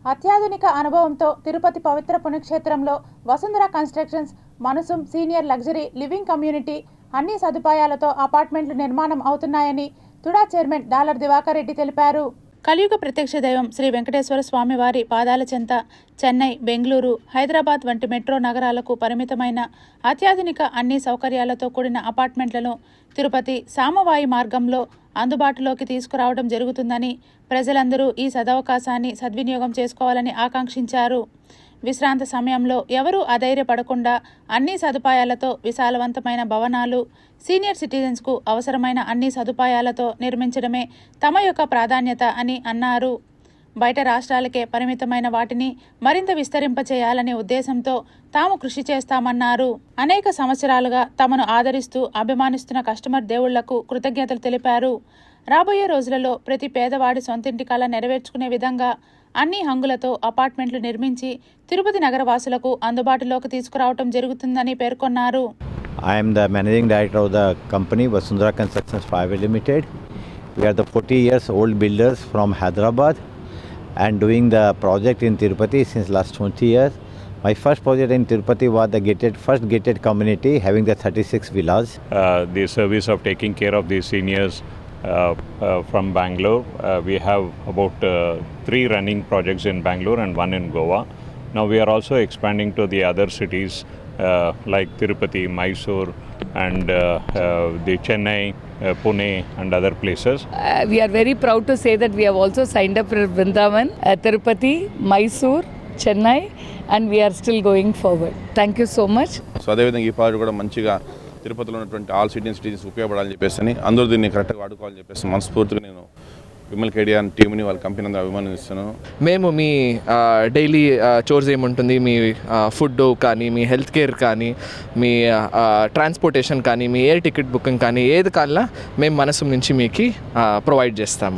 అత్యాధునిక అనుభవంతో తిరుపతి పవిత్ర పుణ్యక్షేత్రంలో వసుంధర కన్స్ట్రక్షన్స్ మనసుం సీనియర్ లగ్జరీ లివింగ్ కమ్యూనిటీ అన్ని సదుపాయాలతో అపార్ట్మెంట్లు నిర్మాణం అవుతున్నాయని తుడా చైర్మన్ డాలర్ దివాకర్ రెడ్డి తెలిపారు. కలియుగ ప్రత్యక్ష దైవం శ్రీ వెంకటేశ్వర స్వామి వారి పాదాల చెంత చెన్నై, బెంగళూరు, హైదరాబాద్ వంటి మెట్రో నగరాలకు పరిమితమైన అత్యాధునిక అన్ని సౌకర్యాలతో కూడిన అపార్ట్మెంట్లను తిరుపతి సామవాయి మార్గంలో అందుబాటులోకి తీసుకురావడం జరుగుతుందని, ప్రజలందరూ ఈ సదవకాశాన్ని సద్వినియోగం చేసుకోవాలని ఆకాంక్షించారు. విశ్రాంత సమయంలో ఎవరూ అధైర్యపడకుండా అన్ని సదుపాయాలతో విశాలవంతమైన భవనాలు సీనియర్ సిటిజన్స్కు అవసరమైన అన్ని సదుపాయాలతో నిర్మించడమే తమ యొక్క ప్రాధాన్యత అని అన్నారు. బయట రాష్ట్రాలకే పరిమితమైన వాటిని మరింత విస్తరింపచేయాలనే ఉద్దేశంతో తాము కృషి చేస్తామన్నారు. అనేక సంవత్సరాలుగా తమను ఆదరిస్తూ అభిమానిస్తున్న కస్టమర్ దేవుళ్లకు కృతజ్ఞతలు తెలిపారు. రాబోయే రోజులలో ప్రతి పేదవాడి సొంతింటి కళ నెరవేర్చుకునే విధంగా అన్ని హంగులతో అపార్ట్మెంట్లు నిర్మించి తిరుపతి నగరవాసులకు అందుబాటులోకి తీసుకురావడం జరుగుతుందని పేర్కొన్నారు. I am the managing director of the company Vasundhara Constructions Private Limited. We are the 40 years old builders from Hyderabad and doing the project in Tirupati since last 20 years. My first project in Tirupati was the first gated community having the 36 villas. The service of taking care of the seniors from Bangalore. We have about 3 running projects in Bangalore and 1 in Goa. Now we are also expanding to the other cities like Tirupati, Mysore and the Chennai, Pune and other places. We are very proud to say that we have also signed up for Vrindavan, Tirupati, Mysore, Chennai and we are still going forward. Thank you so much. So అదేవిధంగా ఈ project కూడా మంచిగా తిరుపతిలో ఉన్నటువంటి all citizens ఉపయోగపడాలని చెప్పేసి అందరూ దీన్ని కరెక్ట్గా వాడుకోవాలని చెప్పేసి మనస్ఫూర్తిగా నేను విమల్ కేడియా అండ్ టీమ్ని వాళ్ళ కంపెనీ అందరూ అభిమానిస్తున్నాను. మేము మీ డైలీ చోర్స్ ఏముంటుంది, మీ ఫుడ్ కానీ, మీ హెల్త్ కేర్ కానీ, మీ ట్రాన్స్పోర్టేషన్ కానీ, మీ ఎయిర్ టికెట్ బుకింగ్ కానీ ఏది కావాలన్నా మేము మనసు నుంచి మీకు ప్రొవైడ్ చేస్తాము.